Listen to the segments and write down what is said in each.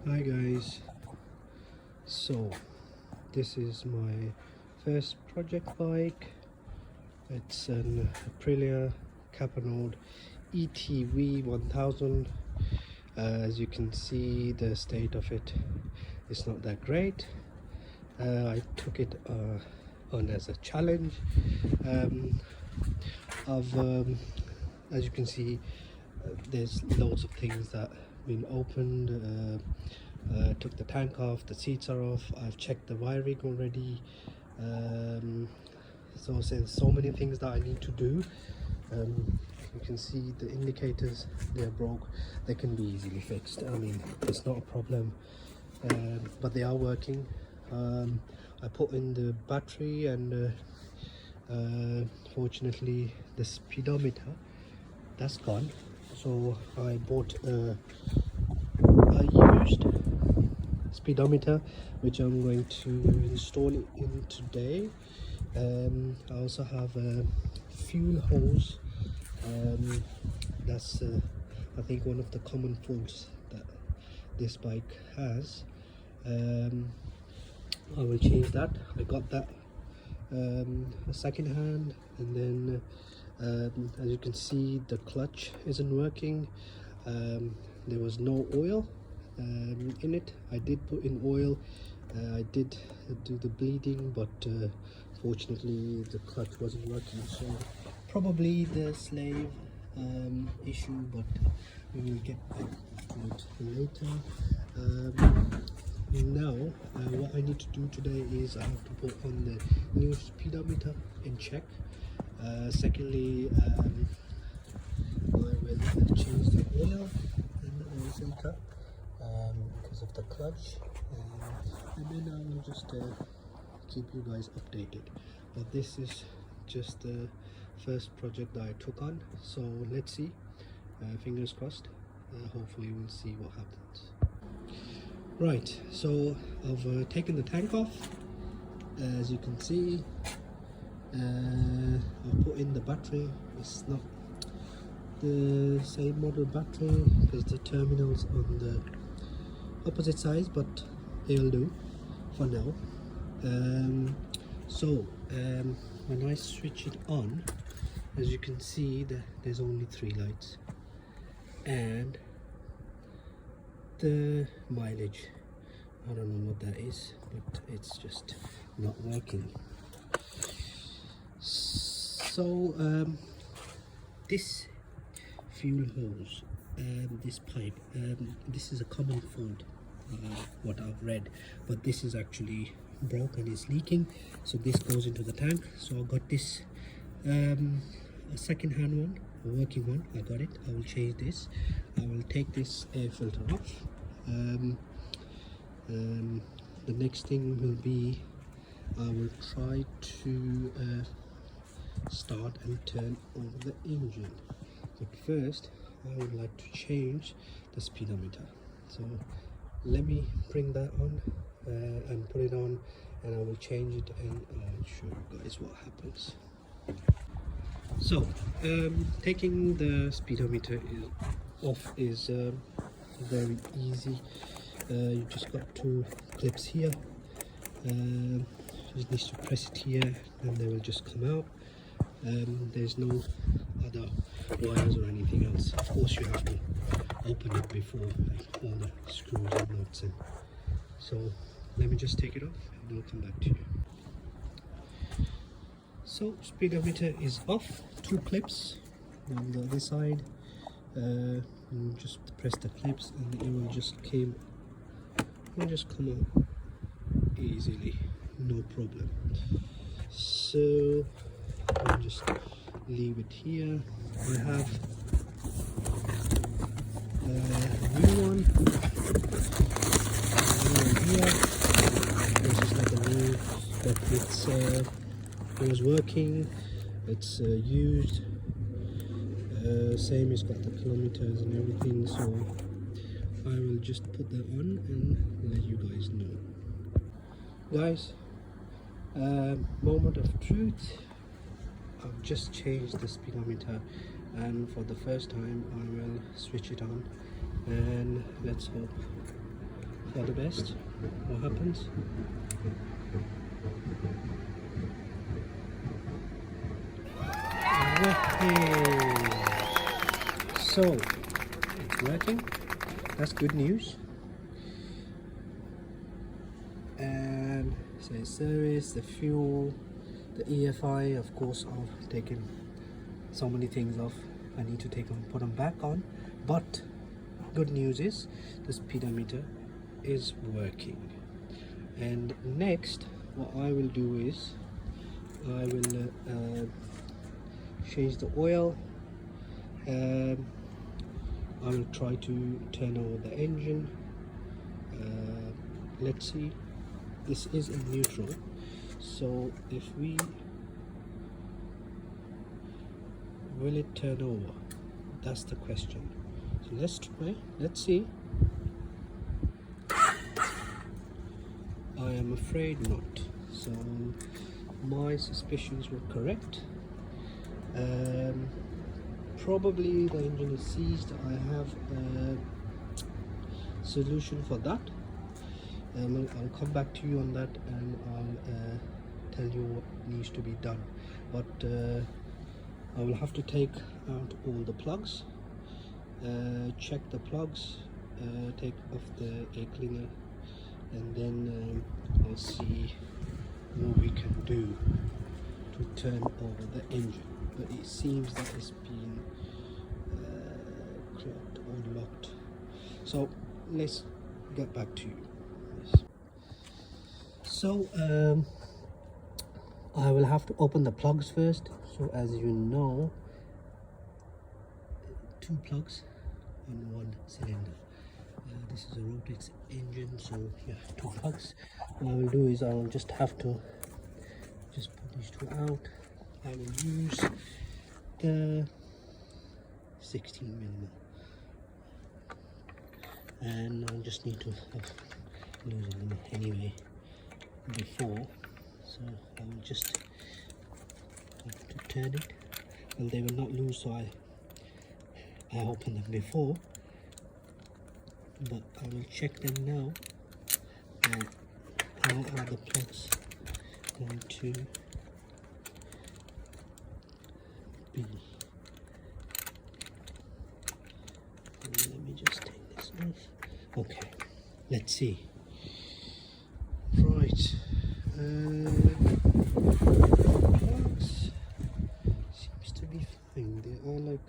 Hi guys, so this is my first project bike. It's an Aprilia Caponord ETV1000. As you can see, the state of it is not that great. I took it on as a challenge. um, as you can see, there's loads of things that been opened. Took the tank off, the seats are off, I've checked the wiring already. So there's so many things that I need to do. You can see the indicators, they're broke. They can be easily fixed. I mean, it's not a problem, but they are working. I put in the battery and fortunately the speedometer, that's gone. So I bought a used speedometer which I'm going to install it in today. I also have a fuel hose. That's I think one of the common faults that this bike has. I will change that. I got that second hand, and then as you can see, the clutch isn't working. There was no oil in it. I did put in oil. I did do the bleeding, but fortunately the clutch wasn't working, so probably the slave issue, but we will get back to it later. Now what I need to do today is I have to put on the new speedometer and check. Secondly, I will change the oil in the oil filter because of the clutch, and then I will just keep you guys updated. But this is just the first project that I took on, so let's see. Fingers crossed. Hopefully we'll see what happens. Right, so I've taken the tank off. As you can see, I've put in the battery. It's not the same model battery because the terminals on the opposite sides, but they'll do for now. When I switch it on, as you can see, there's only 3 lights, and the mileage, I don't know what that is, but it's just not working. So this fuel hose, this pipe, this is a common fault, what I've read, but this is actually broken, it's leaking, so this goes into the tank. So I got this a second hand one, a working one. I got it. I will change this. I will take this air filter off. The next thing will be I will try to start and turn on the engine, but first I would like to change the speedometer. So let me bring that on and put it on, and I will change it, and I'll show you guys what happens. So taking the speedometer off is very easy. You just got 2 clips here. You just need to press it here and they will just come out. There's no other wires or anything else. Of course you have to open it before, like all the screws and nuts in. So let me just take it off and I'll come back to you. So speedometer is off, 2 clips on the other side. You just press the clips and it will just come out easily, no problem. So I'll just leave it here. I have a new one here. This is not a new, but it was working. It's used. Same, it's got the kilometers and everything, so I will just put that on and let you guys know. Guys, moment of truth. I've just changed the speedometer, and for the first time I will switch it on, and let's hope for the best. What happens? Okay. So it's working. That's good news. And so service, the fuel, the EFI, of course I've taken so many things off. I need to put them back on, but good news is the speedometer is working. And next what I will do is I will change the oil. I will try to turn over the engine. Let's see, this is in neutral, so if will it turn over? That's the question. So let's try, let's see. I am afraid not. So my suspicions were correct. Probably the engine is seized. I have a solution for that. I'll come back to you on that, and I'll tell you what needs to be done. But I will have to take out all the plugs, check the plugs, take off the air cleaner, and then I'll see what we can do to turn over the engine. But it seems that it's been clogged or locked. So let's get back to you. So I will have to open the plugs first. So as you know, 2 plugs on 1 cylinder. This is a Rotex engine, so yeah, 2 plugs. What I will do is I will just have to just put these 2 out. I will use the 16mm, and I just need to lose them anyway before, so I will just have to turn it. Well, they will not lose, so I opened them before, but I will check them now. And how are the plugs going to be? Let me just take this off. Okay, let's see. Right, plugs seems to be fine. They are like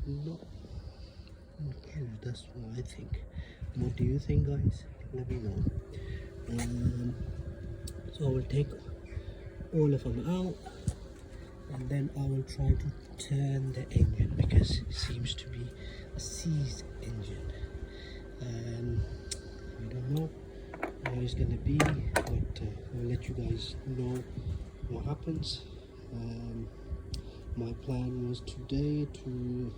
not used. That's what I think. What do you think, guys? Let me know. So I will take all of them out, and then I will try to turn the engine, because it seems to be a seized engine. I don't know how it's gonna be, but I'll let you guys know what happens. My plan was today to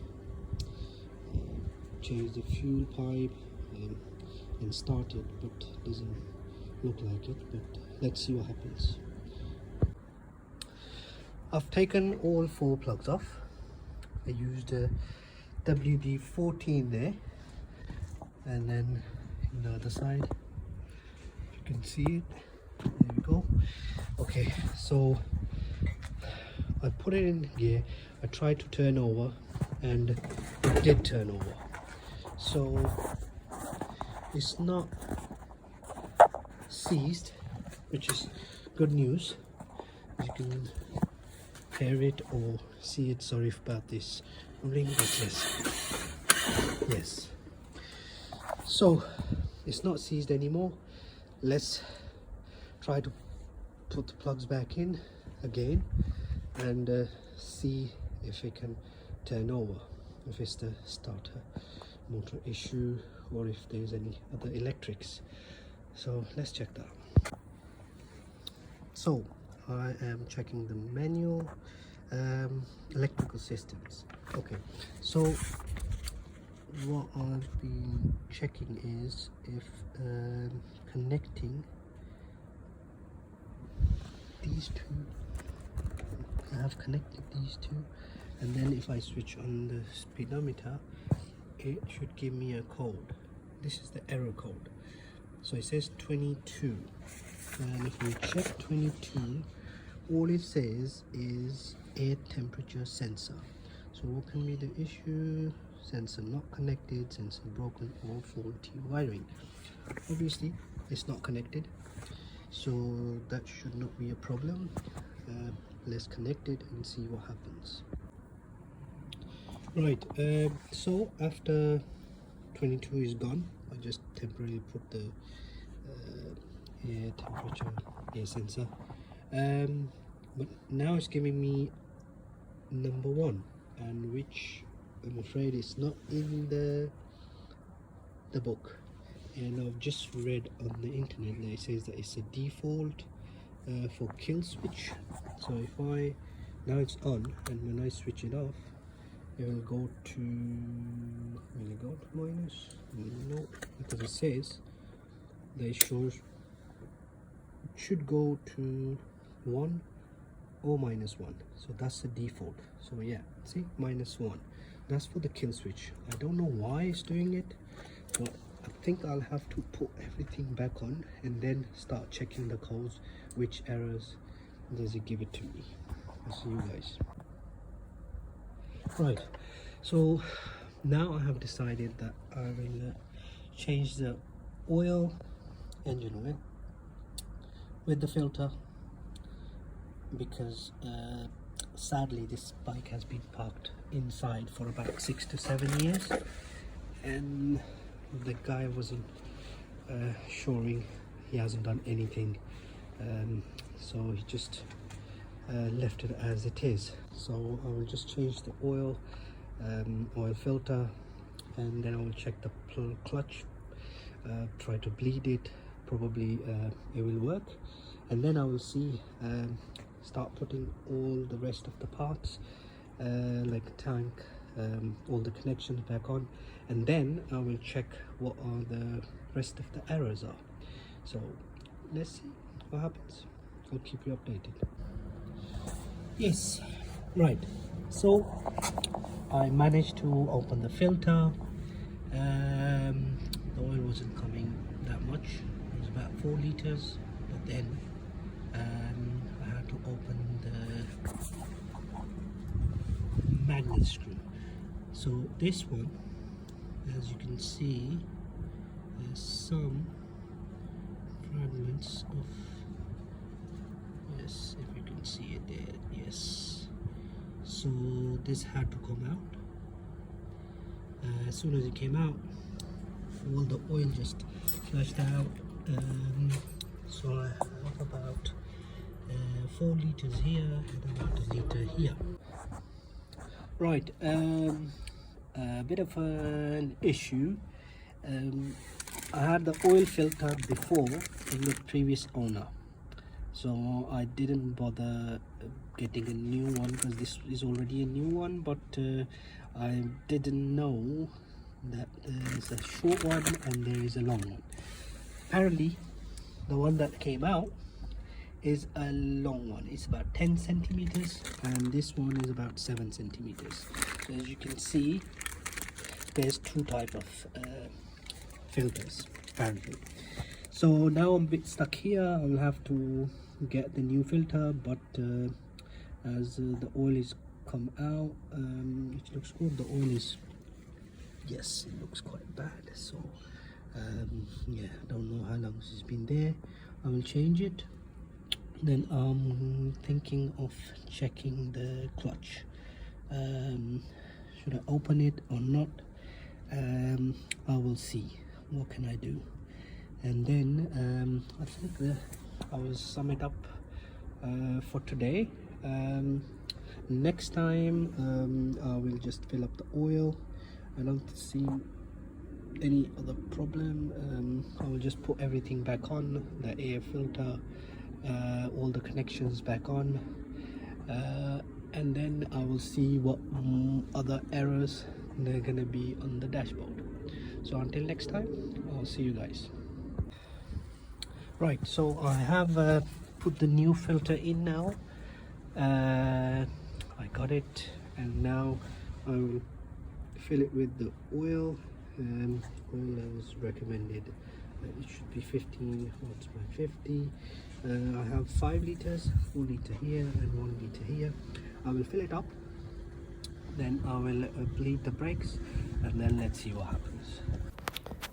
change the fuel pipe and start it, but doesn't look like it. But let's see what happens. I've taken all 4 plugs off. I used a WD-14 there, and then on the other side you can see it. There we go. Okay, so I put it in gear. I tried to turn over, and it did turn over. So it's not seized, which is good news. You can hear it or see it. Sorry about this ring, but yes. So it's not seized anymore. Let's try to put the plugs back in again and see if it can turn over, if it's the starter motor issue or if there's any other electrics. So let's check that. So I am checking the manual, electrical systems. Okay, so what I've been checking is if connecting these 2, I have connected these 2, and then if I switch on the speedometer, it should give me a code. this is the error code. So it says 22, and if we check 22, all it says is air temperature sensor. So what can be the issue? Sensor not connected, sensor broken, or faulty wiring. Obviously it's not connected, so that should not be a problem. Let's connect it and see what happens. Right, so after 22 is gone, I just temporarily put the air temperature air sensor, but now it's giving me number 1, and which I'm afraid is not in the book. And I've just read on the internet that it says that it's a default for kill switch. So if I now it's on, and when I switch it off, it will go to minus. No, because it says that it shows it should go to 1 or -1. So that's the default. So yeah, see, -1. That's for the kill switch. I don't know why it's doing it, but I think I'll have to put everything back on and then start checking the codes. Which errors does it give it to me? I'll see you guys. Right, so now I have decided that I will change the oil, engine oil, with the filter, because sadly this bike has been parked inside for about 6 to 7 years, and the guy wasn't shoring, he hasn't done anything, so he just left it as it is. So I will just change the oil filter, and then I will check the clutch, try to bleed it, probably it will work, and then I will see, start putting all the rest of the parts, like tank, all the connections back on, and then I will check what are the rest of the errors are. So let's see what happens. I'll keep you updated. Yes, right, so I managed to open the filter. The oil wasn't coming that much, it was about 4 liters, but then I had to open the magnet screw. So this one, as you can see, there's some fragments of, yes, if you can see it there, yes. So this had to come out. As soon as it came out, all the oil just flushed out. So I have about 4 liters here and about 1 liter here. Right, a bit of an issue. I had the oil filter before in the previous owner, so I didn't bother getting a new one because this is already a new one, but I didn't know that there is a short one and there is a long one. Apparently the one that came out is a long one. It's about 10 centimeters and this one is about 7 centimeters. So as you can see, there's 2 types of filters apparently. So now I'm a bit stuck here. I'll have to get the new filter, but as the oil is come out, it looks good. The oil is, yes, it looks quite bad. So yeah, don't know how long this has been there. I will change it. Then I'm thinking of checking the clutch. Should I open it or not? I will see. What can I do? And then I think I will sum it up for today. Next time I will just fill up the oil. I don't see any other problem. I will just put everything back on, the air filter, all the connections back on, and then I will see what other errors they're gonna be on the dashboard. So until next time, I'll see you guys. Right, so I have put the new filter in now. I got it, and now I will fill it with the oil, oil was recommended that it should be 15 watts by 50. I have 5 liters, 4 liter here and 1 liter here. I will fill it up, then I will bleed the brakes, and then let's see what happens.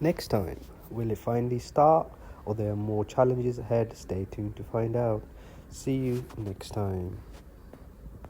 Next time, will it finally start, or there are more challenges ahead? Stay tuned to find out. See you next time.